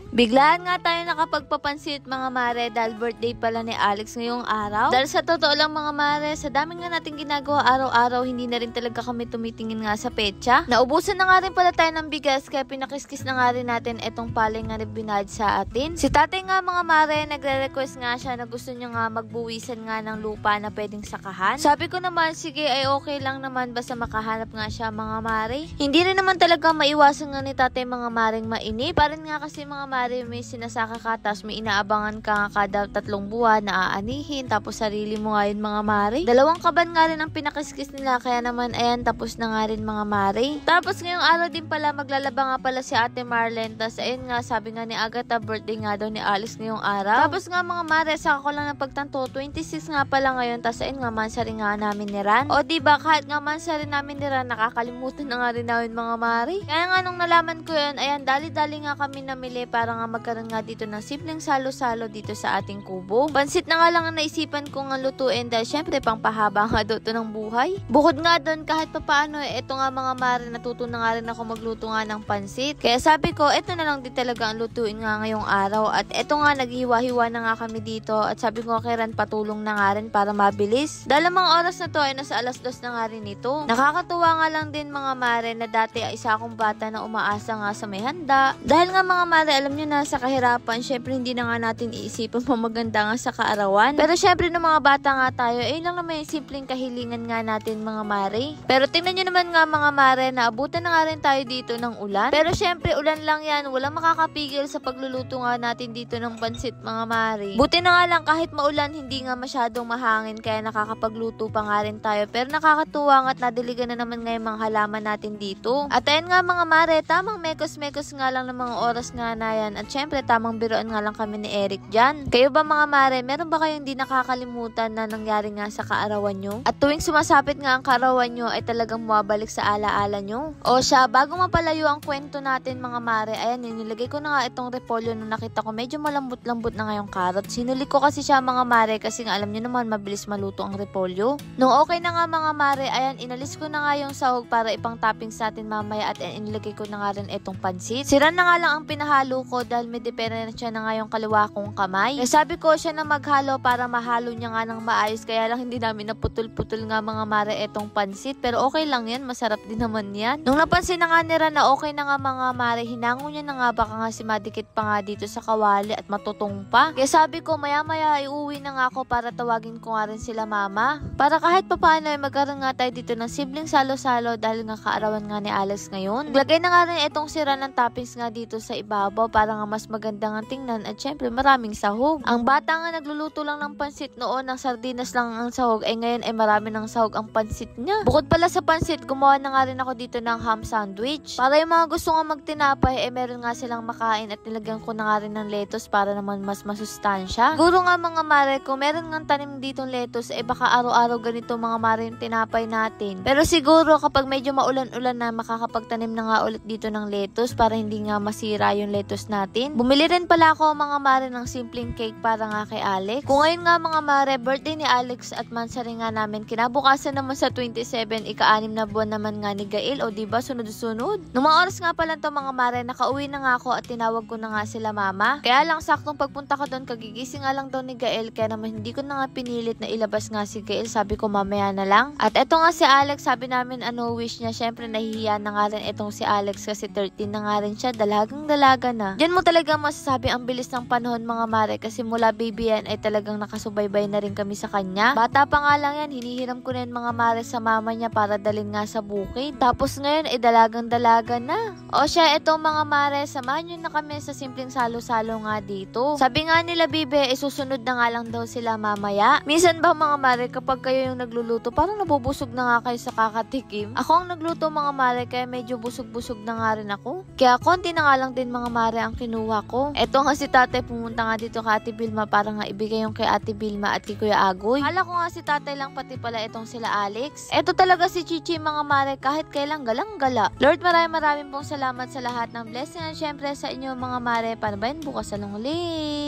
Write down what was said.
Biglaan nga tayo nakapagpapansit mga mare dahil birthday pala ni Alex ngayong araw. Dahil sa totoo lang mga mare, sa dami nga natin ginagawa araw-araw, hindi na rin talaga kami tumitingin nga sa petsa. Naubusan na nga rin pala tayo ng bigas kaya pinakiskis na nga rin natin itong palay nga binad sa atin. Si tatay nga mga mare, nagre-request nga siya na gusto niya nga magbuwisan nga ng lupa na pwedeng sakahan. Sabi ko naman, sige ay okay lang naman basta makahanap nga siya mga mare. Hindi rin naman talaga maiwasan nga ni tatay mga maring mainip. Parin nga kasi mga mare, may sinasaka ka tapos may inaabangan ka nga kada 3 buwan na aanihin tapos sarili mo nga yun mga mare. 2 kaban nga rin ang pinakiskis nila kaya naman ayan tapos na nga rin mga mare. Tapos ngayong araw din pala maglalaba nga pala si Ate Marlene tapos ayun nga sabi nga ni Agatha birthday nga daw ni Alice ngayong araw. Tapos nga mga mare saka ko lang napagtanto 26 nga pala ngayon tapos ayun nga mansari nga namin ni Ran. O diba kahit nga mansari namin ni Ran nakakalimutan na nga rin namin mga mare. Kaya nga nung nalaman ko yun ayan dali-dali nga kami namili para nga magkaroon nga dito ng simpleng salo-salo dito sa ating kubo. Pansit na nga lang ang naisipan ko nga lutuin dahil syempre pangpahaba nga doon ng buhay. Bukod nga doon kahit papaano eto nga mga mare natuto na nga rin ako magluto nga ng pansit. Kaya sabi ko eto na lang din talaga ang lutuin nga ngayong araw at eto nga naghiwa-hiwa na nga kami dito at sabi ko kay Ran patulong na nga rin para mabilis. Dahil mga oras na to ay nasa 2:00 na nga rin ito. Nakakatuwa nga lang din mga mare na dati ay isa akong bata na umaasa nga sa may handa. Dahil nga mga mare alam nyo na sa kahirapan syempre hindi na nga natin iisipan pa maganda nga sa kaarawan. Pero syempre ng mga bata nga tayo ay lang naman yung simpleng kahilingan nga natin mga mare. Pero tingnan nyo naman nga mga mare na abutan na nga rin tayo dito ng ulan. Pero syempre ulan lang yan walang makakapigil sa pagluluto nga natin dito ng pansit mga mare. Buti na nga lang kahit maulan hindi nga masyadong mahangin kaya nakakapagluto pa nga rin tayo. Pero nakakatuwa nga at nadiligan na naman nga yung mga halaman natin dito. At ayun nga mga mare tamang mekos-mekos nga lang ng mga oras nga na yan. At syempre tamang biruan nga lang kami ni Eric dyan. Kayo ba mga mare, meron ba kayong di nakakalimutan na nangyari nga sa kaarawan nyo? At tuwing sumasapit nga ang kaarawan nyo ay talagang mabalik sa alaala nyo? O siya, bago mapalayo ang kwento natin mga mare, ayan nilagay ko na nga itong repolyo nung nakita ko medyo malambot-lambot na nga yung carrot. Sinuli ko kasi siya mga mare kasi nga alam nyo naman mabilis maluto ang repolyo. Nung okay na nga mga mare, ayan inalis ko na nga yung sahog para ipang toppings natin mamaya at inilagay ko na nga rin itong pansit. Sira na nga lang ang pinahalo ko dahil may diferensya na nga yung kaliwa kong kamay. Kaya sabi ko siya na maghalo para mahalo niya nga ng maayos kaya lang hindi namin naputol-putol nga mga mare etong pansit pero okay lang yan, masarap din naman yan. Nung napansin na nga nila na okay na nga mga mare, hinango niya na nga baka nga si madikit pa nga dito sa kawali at matutong pa. Kaya sabi ko maya-maya iuwi na nga ako para tawagin ko nga rin sila mama. Para kahit papaano ay magkaroon nga tayo dito ng simpleng salo-salo dahil nga kaarawan nga ni Alex ngayon. Naglagay na nga rin itong sira ng toppings nga dito sa ibabaw para nga mas maganda nga tingnan at syempre maraming sahog. Ang bata nga nagluluto lang ng pansit noon ng sardinas lang ang sahog ay ngayon ay marami ng sahog ang pansit niya. Bukod pala sa pansit, gumawa na nga rin ako dito ng ham sandwich. Para yung mga gusto nga magtinapay ay meron nga silang makain at nilagyan ko na nga rin ng lettuce para naman mas masustansya. Siguro nga mga mare, kung meron nga tanim ditong lettuce ay baka araw-araw ganito mga mare yung tinapay natin. Pero siguro kapag medyo maulan-ulan na makakapagtanim na nga ulit dito ng lettuce para hindi nga masira yung lettuce natin. Bumili rin pala ako mga mare ng simpleng cake para nga kay Alex. Kung ngayon nga mga mare, birthday ni Alex at mansari nga namin, kinabukasan naman sa 27, ika-6 na buwan naman nga ni Gail o diba sunod-sunod. Nung mga oras nga pala to mga mare, nakauwi na nga ako at tinawag ko na nga sila mama. Kaya lang saktong pagpunta ko doon, kagigising nga lang daw ni Gail kaya naman hindi ko na nga pinilit na ilabas nga si Gail. Sabi ko mamaya na lang. At eto nga si Alex, sabi namin ano wish niya. Syempre nahihiya na nga rin etong si Alex kasi 13 na nga rin siya, dalagang dalaga na. Diyan mo talaga masasabi ang bilis ng panahon mga mare kasi mula baby yan ay talagang nakasubaybay na rin kami sa kanya. Bata pa nga lang yan, hinihiram ko na yan mga mare sa mama niya para dalhin nga sa bukid. Tapos ngayon ay dalagang dalaga na. O siya, etong mga mare, samahan nyo na kami sa simpleng salo-salo nga dito. Sabi nga nila bibe, susunod na nga lang daw sila mamaya. Minsan ba mga mare kapag kayo yung nagluluto, parang nabubusog na nga kayo sa kakatikim. Ako ang nagluto mga mare kaya medyo busog-busog na nga rin ako. Kaya konti na nga lang din mga mare ang kinuha ko. Eto nga si tatay pumunta nga dito kay Ate Vilma para nga ibigay yung kay Ate Vilma at kay Kuya Agoy. Akala ko nga si tatay lang pati pala itong sila Alex. Eto talaga si Chichi mga mare kahit kailang galang-gala. Lord maraming pong salamat sa lahat ng blessing at syempre sa inyo mga mare. Paano ba yun? Bukas na lang ulit.